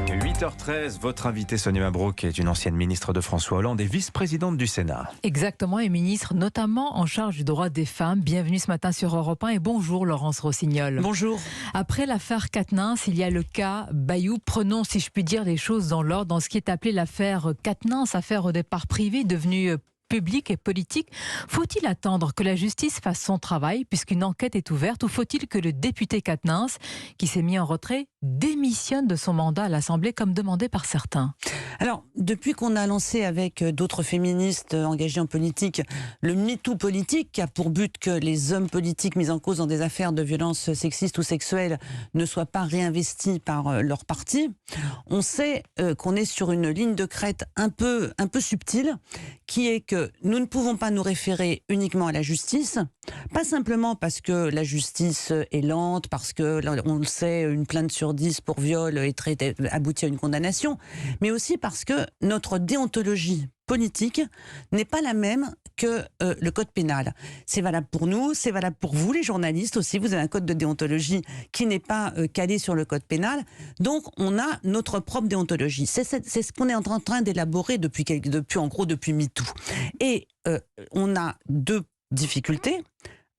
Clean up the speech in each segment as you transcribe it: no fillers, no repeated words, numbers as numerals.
8h13, votre invitée Sonia Mabrouk est une ancienne ministre de François Hollande et vice-présidente du Sénat. Exactement, et ministre notamment en charge du droit des femmes. Bienvenue ce matin sur Europe 1 et bonjour Laurence Rossignol. Bonjour. Après l'affaire Quatennens, il y a le cas Bayou. Prenons, si je puis dire, les choses dans l'ordre dans ce qui est appelé l'affaire Quatennens, affaire au départ privée devenue public et politique. Faut-il attendre que la justice fasse son travail puisqu'une enquête est ouverte ou faut-il que le député Quatennens, qui s'est mis en retrait, démissionne de son mandat à l'Assemblée comme demandé par certains? Alors, depuis qu'on a lancé avec d'autres féministes engagées en politique le MeToo politique, qui a pour but que les hommes politiques mis en cause dans des affaires de violences sexistes ou sexuelles ne soient pas réinvestis par leur parti, on sait qu'on est sur une ligne de crête un peu subtile, qui est que nous ne pouvons pas nous référer uniquement à la justice, pas simplement parce que la justice est lente, parce que, on le sait, une plainte sur 10 pour viol aboutit à une condamnation, mais aussi parce que notre déontologie politique n'est pas la même que le code pénal. C'est valable pour nous, c'est valable pour vous les journalistes aussi. Vous avez un code de déontologie qui n'est pas calé sur le code pénal. Donc on a notre propre déontologie. C'est ce qu'on est en train d'élaborer depuis MeToo. Et on a deux difficultés.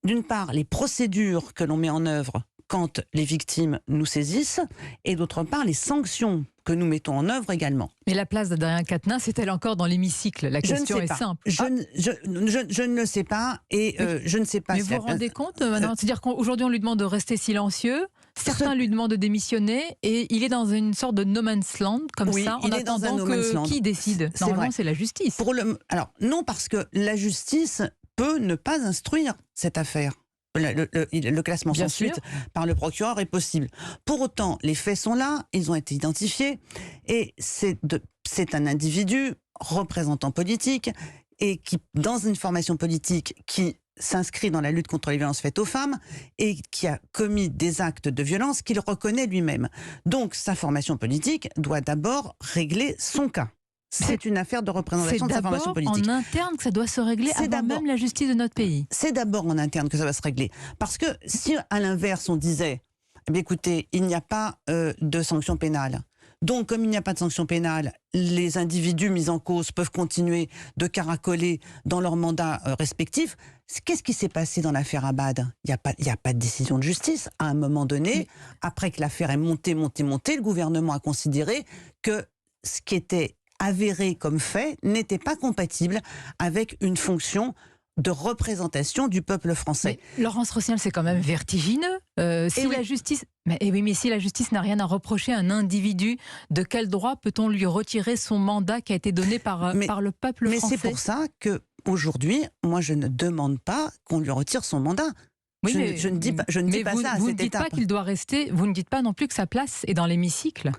D'une part, les procédures que l'on met en œuvre quand les victimes nous saisissent, et d'autre part, les sanctions que nous mettons en œuvre également. Mais la place d'Adrien Quatennens est-elle encore dans l'hémicycle? La question est simple. Je ne le sais pas, et je ne sais pas. Mais vous vous rendez compte maintenant? C'est-à-dire qu'aujourd'hui on lui demande de rester silencieux, certains lui demandent de démissionner, et il est dans une sorte de no man's land, comme ça, en attendant qui décide. Normalement c'est la justice. Alors non, parce que la justice peut ne pas instruire cette affaire. Le classement sans suite par le procureur est possible. Pour autant, les faits sont là, ils ont été identifiés, et c'est un individu représentant politique, et qui, dans une formation politique qui s'inscrit dans la lutte contre les violences faites aux femmes, et qui a commis des actes de violence qu'il reconnaît lui-même. Donc sa formation politique doit d'abord régler son cas. C'est une affaire de représentation de sa formation politique. C'est d'abord en interne que ça doit se régler avant même la justice de notre pays. C'est d'abord en interne que ça va se régler. Parce que si, à l'inverse, on disait, eh bien, écoutez, il n'y a pas de sanction pénale. Donc, comme il n'y a pas de sanction pénale, les individus mis en cause peuvent continuer de caracoler dans leurs mandats respectifs. Qu'est-ce qui s'est passé dans l'affaire Abad? Il n'y a pas de décision de justice. À un moment donné, après que l'affaire est montée, le gouvernement a considéré que ce qui était avéré comme fait n'était pas compatible avec une fonction de représentation du peuple français. Mais Laurence Rossignol, c'est quand même vertigineux. Si la justice n'a rien à reprocher à un individu, de quel droit peut-on lui retirer son mandat qui a été donné par le peuple français? Mais c'est pour ça que aujourd'hui, moi, je ne demande pas qu'on lui retire son mandat. Oui, je ne dis pas ça à cette étape. Vous ne dites pas qu'il doit rester. Vous ne dites pas non plus que sa place est dans l'hémicycle.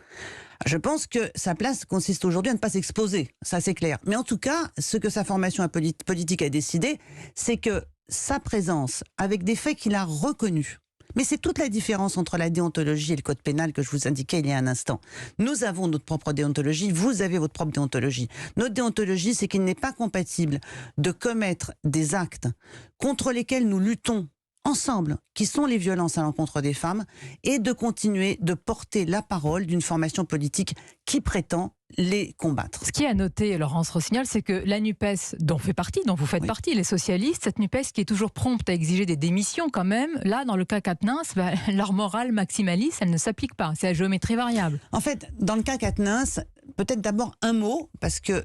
Je pense que sa place consiste aujourd'hui à ne pas s'exposer, ça c'est clair. Mais en tout cas, ce que sa formation politique a décidé, c'est que sa présence, avec des faits qu'il a reconnus, mais c'est toute la différence entre la déontologie et le code pénal que je vous indiquais il y a un instant. Nous avons notre propre déontologie, vous avez votre propre déontologie. Notre déontologie, c'est qu'il n'est pas compatible de commettre des actes contre lesquels nous luttons ensemble, qui sont les violences à l'encontre des femmes, et de continuer de porter la parole d'une formation politique qui prétend les combattre. Ce qui est à noter, Laurence Rossignol, c'est que la NUPES, dont vous faites partie, les socialistes, cette NUPES qui est toujours prompte à exiger des démissions quand même, là, dans le cas Quatennens, leur morale maximaliste, elle ne s'applique pas. C'est à géométrie variable. En fait, dans le cas Quatennens, peut-être d'abord un mot, parce que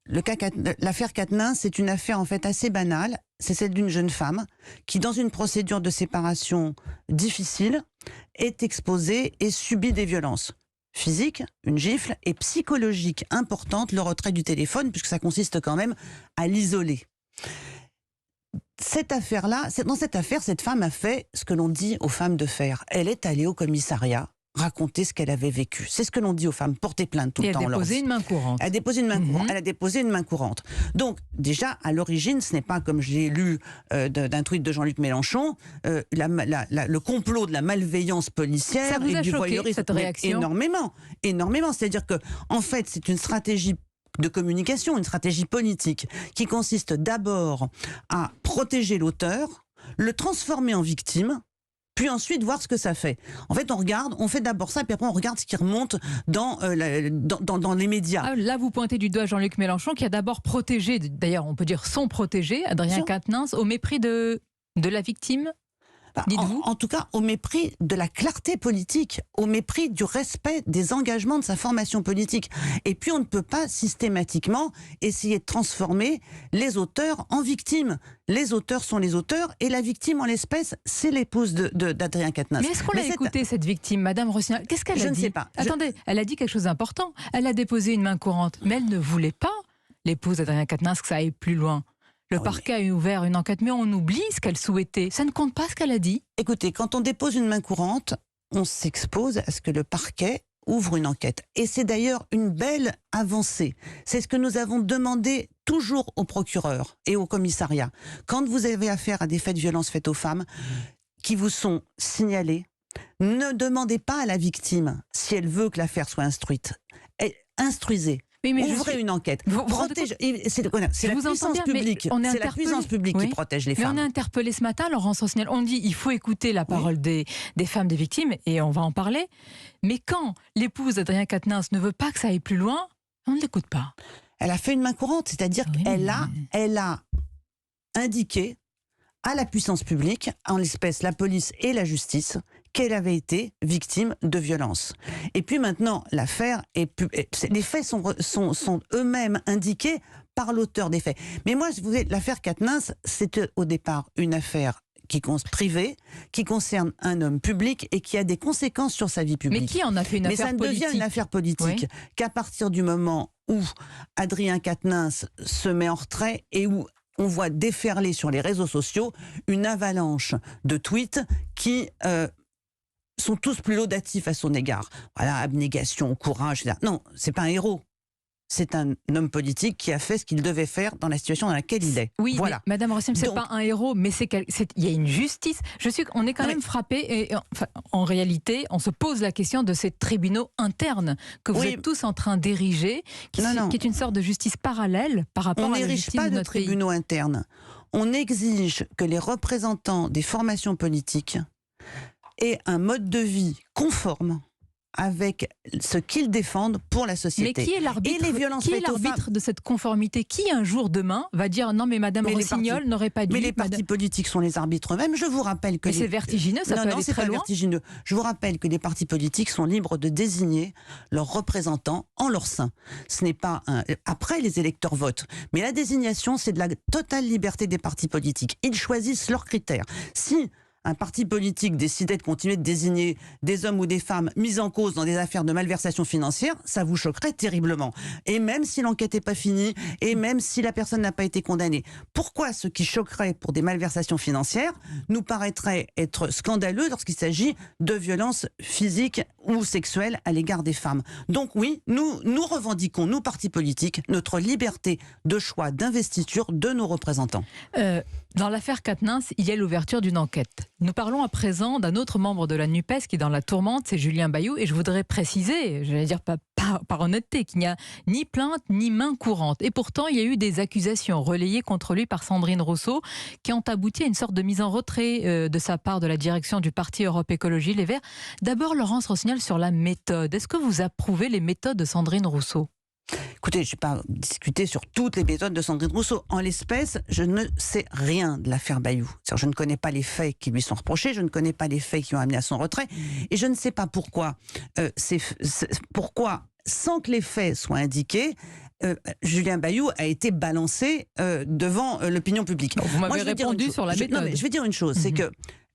l'affaire Quatennens, c'est une affaire en fait assez banale. C'est celle d'une jeune femme qui, dans une procédure de séparation difficile, est exposée et subit des violences physiques, une gifle, et psychologiques importantes, le retrait du téléphone, puisque ça consiste quand même à l'isoler. Dans cette affaire, cette femme a fait ce que l'on dit aux femmes de faire. Elle est allée au commissariat raconter ce qu'elle avait vécu. C'est ce que l'on dit aux femmes, porter plainte tout le temps. Elle a déposé une main courante. Elle a déposé une main courante. Donc, déjà, à l'origine, ce n'est pas, comme je l'ai lu d'un tweet de Jean-Luc Mélenchon, le complot de la malveillance policière. Ça vous a et du choqué, voyeurisme. cette réaction? Énormément. C'est-à-dire que, en fait, c'est une stratégie de communication, une stratégie politique, qui consiste d'abord à protéger l'auteur, le transformer en victime, puis ensuite voir ce que ça fait. En fait, on fait d'abord ça, puis après on regarde ce qui remonte dans les médias. Ah, là, vous pointez du doigt Jean-Luc Mélenchon, qui a d'abord protégé, d'ailleurs on peut dire son protégé, Adrien Quatennens, au mépris de la victime. En tout cas, au mépris de la clarté politique, au mépris du respect des engagements de sa formation politique. Et puis, on ne peut pas systématiquement essayer de transformer les auteurs en victimes. Les auteurs sont les auteurs, et la victime, en l'espèce, c'est l'épouse d'Adrien Quatennens. Mais est-ce qu'on l'a écoutée, cette victime, Madame Rossignol? Qu'est-ce qu'elle a dit? Je ne sais pas. Attendez, elle a dit quelque chose d'important. Elle a déposé une main courante, mais elle ne voulait pas, l'épouse d'Adrien Quatennens, que ça aille plus loin. Le parquet a ouvert une enquête, mais on oublie ce qu'elle souhaitait. Ça ne compte pas ce qu'elle a dit. Écoutez, quand on dépose une main courante, on s'expose à ce que le parquet ouvre une enquête. Et c'est d'ailleurs une belle avancée. C'est ce que nous avons demandé toujours aux procureurs et au commissariat. Quand vous avez affaire à des faits de violence faites aux femmes qui vous sont signalés, ne demandez pas à la victime si elle veut que l'affaire soit instruite. Instruisez. Oui, ouvrez une enquête. C'est la puissance publique. C'est la puissance publique qui protège les femmes. Mais on est interpellé ce matin, Laurence Rossignol. On dit il faut écouter la parole des femmes, des victimes, et on va en parler. Mais quand l'épouse d'Adrien Quatennens ne veut pas que ça aille plus loin, on ne l'écoute pas. Elle a fait une main courante, c'est-à-dire qu'elle a indiqué à la puissance publique, en l'espèce la police et la justice, qu'elle avait été victime de violence. Et puis maintenant, l'affaire les faits sont eux-mêmes indiqués par l'auteur des faits. Mais moi, l'affaire Quatennens, c'était au départ une affaire privée, qui concerne un homme public et qui a des conséquences sur sa vie publique. Mais qui en a fait une affaire politique? Mais ça ne devient une affaire politique qu'à partir du moment où Adrien Quatennens se met en retrait et où on voit déferler sur les réseaux sociaux une avalanche de tweets qui sont tous plus laudatifs à son égard. Voilà, abnégation, courage, etc. Non, c'est pas un héros. C'est un homme politique qui a fait ce qu'il devait faire dans la situation dans laquelle il est. Oui, voilà. Mais Madame Rossignol, c'est pas un héros, mais il y a une justice. On est quand même frappé, et en réalité, on se pose la question de ces tribunaux internes que vous êtes tous en train d'ériger, qui est une sorte de justice parallèle par rapport à la justice de notre pays. On n'érige pas de tribunaux internes. On exige que les représentants des formations politiques aient un mode de vie conforme avec ce qu'ils défendent pour la société. Mais qui est l'arbitre de cette conformité? Qui un jour, demain, va dire non mais Madame Rossignol n'aurait pas dû... Mais les partis politiques sont les arbitres eux-mêmes. Je vous rappelle que... Mais c'est vertigineux, ça peut aller très loin. Non, c'est pas vertigineux. Je vous rappelle que les partis politiques sont libres de désigner leurs représentants en leur sein. Ce n'est pas après, les électeurs votent. Mais la désignation, c'est de la totale liberté des partis politiques. Ils choisissent leurs critères. Si un parti politique décidait de continuer de désigner des hommes ou des femmes mis en cause dans des affaires de malversation financière, ça vous choquerait terriblement. Et même si l'enquête n'est pas finie, et même si la personne n'a pas été condamnée. Pourquoi ce qui choquerait pour des malversations financières nous paraîtrait être scandaleux lorsqu'il s'agit de violences physiques ou sexuelles à l'égard des femmes? Donc oui, nous revendiquons, nous partis politiques, notre liberté de choix d'investiture de nos représentants. Dans l'affaire Quatennens, il y a l'ouverture d'une enquête. Nous parlons à présent d'un autre membre de la NUPES qui est dans la tourmente, c'est Julien Bayou. Et je voudrais préciser, j'allais dire par honnêteté, qu'il n'y a ni plainte ni main courante. Et pourtant, il y a eu des accusations relayées contre lui par Sandrine Rousseau qui ont abouti à une sorte de mise en retrait de sa part de la direction du parti Europe Écologie Les Verts. D'abord, Laurence Rossignol, sur la méthode. Est-ce que vous approuvez les méthodes de Sandrine Rousseau? Écoutez, je ne vais pas discuter sur toutes les méthodes de Sandrine Rousseau. En l'espèce, je ne sais rien de l'affaire Bayou. Je ne connais pas les faits qui lui sont reprochés, je ne connais pas les faits qui ont amené à son retrait, et je ne sais pas pourquoi, sans que les faits soient indiqués, Julien Bayou a été balancé devant l'opinion publique. Vous m'avez répondu sur la méthode. Je vais dire une chose, c'est que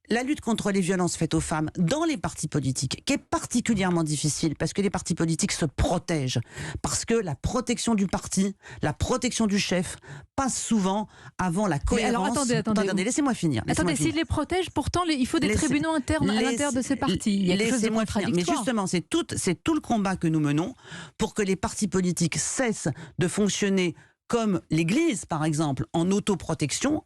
la lutte contre les violences faites aux femmes dans les partis politiques, qui est particulièrement difficile parce que les partis politiques se protègent, parce que la protection du parti, la protection du chef passe souvent avant la cohérence. Mais alors attendez, laissez-moi finir. S'ils les protègent, pourtant il faut des tribunaux internes à l'intérieur de ces partis. Il y a quelque chose de contradictoire. Mais justement, c'est tout le combat que nous menons pour que les partis politiques cessent de fonctionner comme l'Église, par exemple, en autoprotection,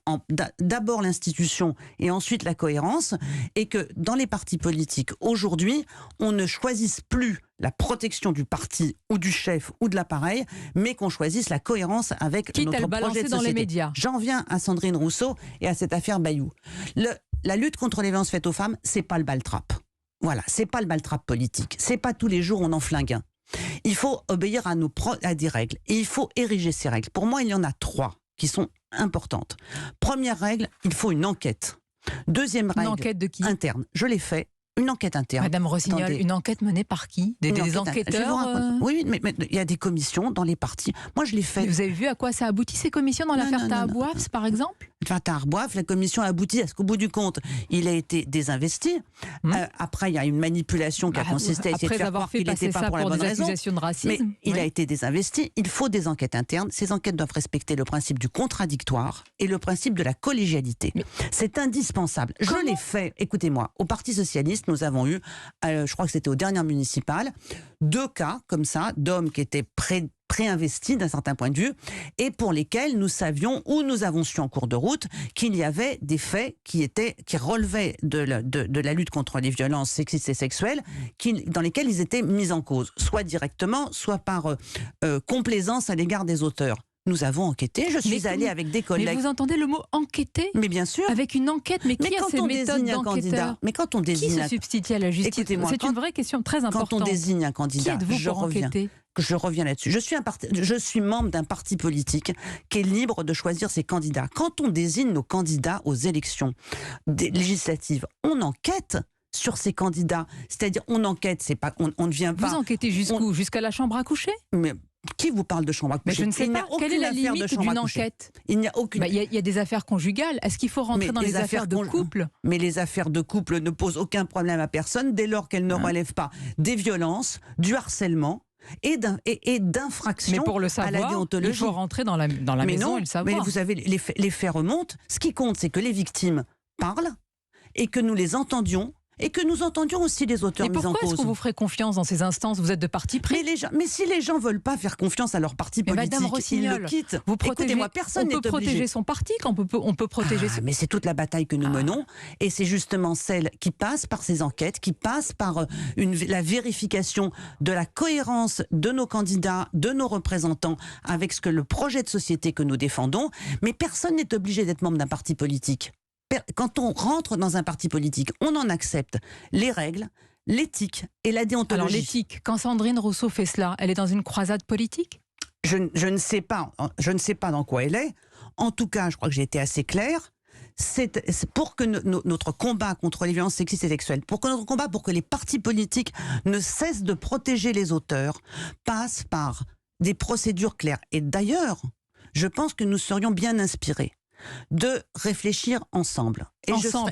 d'abord l'institution et ensuite la cohérence, et que dans les partis politiques, aujourd'hui, on ne choisisse plus la protection du parti ou du chef ou de l'appareil, mais qu'on choisisse la cohérence avec notre projet de société. Dans les médias. J'en viens à Sandrine Rousseau et à cette affaire Bayou. la lutte contre les violences faites aux femmes, c'est pas le bal-trap. Voilà, c'est pas le bal-trap politique. C'est pas tous les jours on en flingue un. Il faut obéir à des règles. Et il faut ériger ces règles. Pour moi, il y en a 3 qui sont importantes. Première règle, il faut une enquête. Deuxième règle, une enquête de qui? Interne. Je l'ai fait. Une enquête interne. Madame Rossignol, une enquête menée par qui? Des enquêteurs Oui, mais il y a des commissions dans les partis. Moi, je l'ai fait. Mais vous avez vu à quoi ça aboutit, ces commissions, dans l'affaire Tahabouafs, par exemple? Tahabouafs, la commission a abouti à ce qu'au bout du compte, il a été désinvesti. Après, il y a une manipulation qui a consisté à essayer de faire croire qu'il n'était pas pour la bonne raison. De racisme, mais il a été désinvesti. Il faut des enquêtes internes. Ces enquêtes doivent respecter le principe du contradictoire et le principe de la collégialité. C'est indispensable. Je l'ai fait. Écoutez-moi, au Parti socialiste, nous avons eu, je crois que c'était aux dernières municipales, 2 cas comme ça d'hommes qui étaient préinvestis d'un certain point de vue et pour lesquels nous savions ou nous avons su en cours de route qu'il y avait des faits qui relevaient de la lutte contre les violences sexistes et sexuelles dans lesquels ils étaient mis en cause, soit directement, soit par complaisance à l'égard des auteurs. Nous avons enquêté, je suis allée avec des collègues. Mais vous entendez le mot enquêter? Mais bien sûr. Avec une enquête, mais qui a ces méthodes d'enquêteur? Mais quand on désigne qui se substitue à la justice? Écoutez-moi, c'est une vraie question très importante. Quand on désigne un candidat, qui êtes-vous pour enquêter? Je reviens là-dessus. Je suis membre d'un parti politique qui est libre de choisir ses candidats. Quand on désigne nos candidats aux élections législatives, on enquête sur ces candidats. C'est-à-dire, on enquête, c'est pas, on ne vient pas... Vous enquêtez jusqu'où? Jusqu'à la chambre à coucher? Mais qui vous parle de chambre à coucher? Mais je ne sais pas. Quelle est la limite d'une enquête? Il n'y a aucune... Il y a des affaires conjugales. Est-ce qu'il faut rentrer dans les affaires de couple? Mais les affaires de couple ne posent aucun problème à personne dès lors qu'elles ne relèvent pas des violences, du harcèlement et d'infractions à la déontologie. Il faut rentrer dans la maison et le savoir. Mais vous savez, les faits remontent. Ce qui compte, c'est que les victimes parlent et que nous les entendions. Et que nous entendions aussi les auteurs mis en cause. Et pourquoi est-ce qu'on vous ferait confiance dans ces instances? Vous êtes de parti pris. Mais si les gens ne veulent pas faire confiance à leur parti politique, Madame Rossignol, ils le quittent. Écoutez-moi, personne n'est obligé. On peut protéger son parti quand on peut protéger... Mais c'est toute la bataille que nous menons. Et c'est justement celle qui passe par ces enquêtes, qui passe par la vérification de la cohérence de nos candidats, de nos représentants, avec ce que le projet de société que nous défendons. Mais personne n'est obligé d'être membre d'un parti politique. Quand on rentre dans un parti politique, on en accepte les règles, l'éthique et la déontologie. Alors l'éthique, quand Sandrine Rousseau fait cela, elle est dans une croisade politique? Je ne sais pas dans quoi elle est. En tout cas, je crois que j'ai été assez claire. C'est pour que notre combat contre les violences sexistes et sexuelles, pour que les partis politiques ne cessent de protéger les auteurs, passe par des procédures claires. Et d'ailleurs, je pense que nous serions bien inspirés de réfléchir ensemble.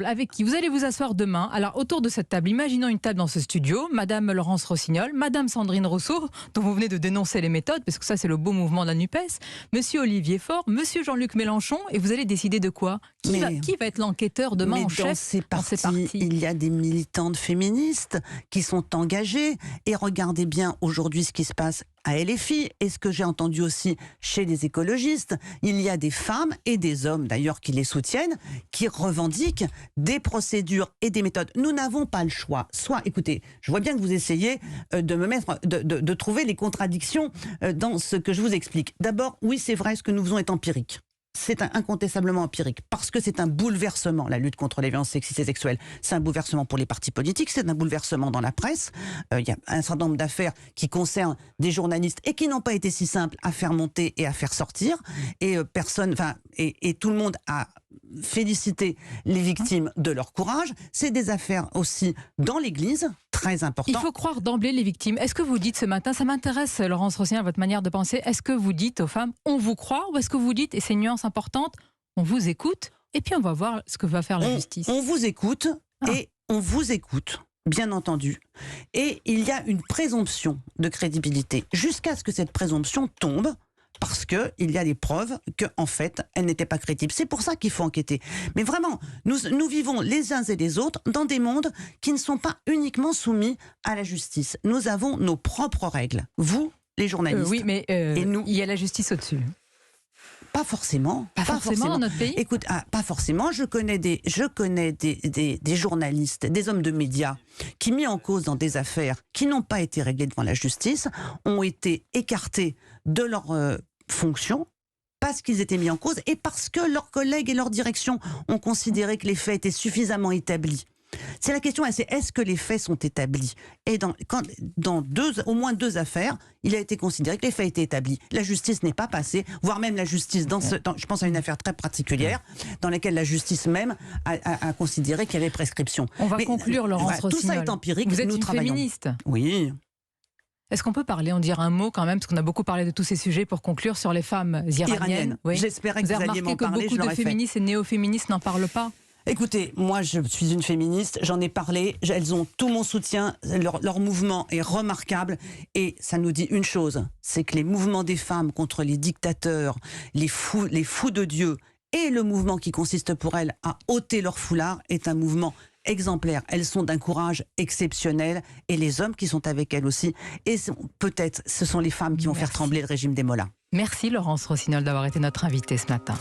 Avec qui? Vous allez vous asseoir demain. Alors, autour de cette table, imaginons une table dans ce studio. Madame Laurence Rossignol, Madame Sandrine Rousseau, dont vous venez de dénoncer les méthodes, parce que ça, c'est le beau mouvement de la NUPES, Monsieur Olivier Faure, Monsieur Jean-Luc Mélenchon, et vous allez décider de quoi? Qui va être l'enquêteur demain en chef dans ces partis? Il y a des militantes féministes qui sont engagées. Et regardez bien aujourd'hui ce qui se passe à LFI, et ce que j'ai entendu aussi chez les écologistes. Il y a des femmes et des hommes, d'ailleurs, qui les soutiennent, qui revendiquent des procédures et des méthodes. Nous n'avons pas le choix. Soit, écoutez, je vois bien que vous essayez de trouver les contradictions dans ce que je vous explique. D'abord, oui, c'est vrai, ce que nous faisons est empirique. C'est incontestablement empirique, parce que c'est un bouleversement, la lutte contre les violences sexistes et sexuelles. C'est un bouleversement pour les partis politiques, c'est un bouleversement dans la presse. Il y a un certain nombre d'affaires qui concernent des journalistes et qui n'ont pas été si simples à faire monter et à faire sortir. Et tout le monde a félicité les victimes de leur courage. C'est des affaires aussi dans l'Église, très importantes. Il faut croire d'emblée les victimes. Est-ce que vous dites ce matin, ça m'intéresse, Laurence Rossignol, votre manière de penser, est-ce que vous dites aux femmes, on vous croit, ou est-ce que vous dites, et c'est une nuance importante, on vous écoute, et puis on va voir ce que va faire la justice? On vous écoute, et on vous écoute, bien entendu. Et il y a une présomption de crédibilité, jusqu'à ce que cette présomption tombe, parce qu'il y a des preuves qu'en fait, elle n'était pas crédible. C'est pour ça qu'il faut enquêter. Mais vraiment, nous vivons les uns et les autres dans des mondes qui ne sont pas uniquement soumis à la justice. Nous avons nos propres règles. Vous, les journalistes. Oui, mais et nous, il y a la justice au-dessus. Pas forcément. Pas forcément dans notre pays. Écoute, pas forcément. Je connais des journalistes, des hommes de médias qui, mis en cause dans des affaires qui n'ont pas été réglées devant la justice, ont été écartés de leur fonction parce qu'ils étaient mis en cause et parce que leurs collègues et leur direction ont considéré que les faits étaient suffisamment établis. C'est la question, c'est est-ce que les faits sont établis? Et dans au moins 2 affaires, il a été considéré que les faits étaient établis. La justice n'est pas passée, voire même la justice, je pense à une affaire très particulière, dans laquelle la justice même a considéré qu'il y avait prescription. On va conclure, Laurence Rossignol. Tout ça est empirique. Vous êtes une féministe. Oui. Est-ce qu'on peut en dire un mot quand même, parce qu'on a beaucoup parlé de tous ces sujets, pour conclure sur les femmes iraniennes. Oui. J'espérais que vous alliez m'en parler. Beaucoup de féministes et néo-féministes n'en parlent pas. Écoutez, moi je suis une féministe, j'en ai parlé, elles ont tout mon soutien, leur mouvement est remarquable et ça nous dit une chose, c'est que les mouvements des femmes contre les dictateurs, les fous de Dieu et le mouvement qui consiste pour elles à ôter leur foulard est un mouvement exemplaire. Elles sont d'un courage exceptionnel et les hommes qui sont avec elles aussi. Et peut-être ce sont les femmes qui vont faire trembler le régime des mollahs. Merci Laurence Rossignol d'avoir été notre invitée ce matin.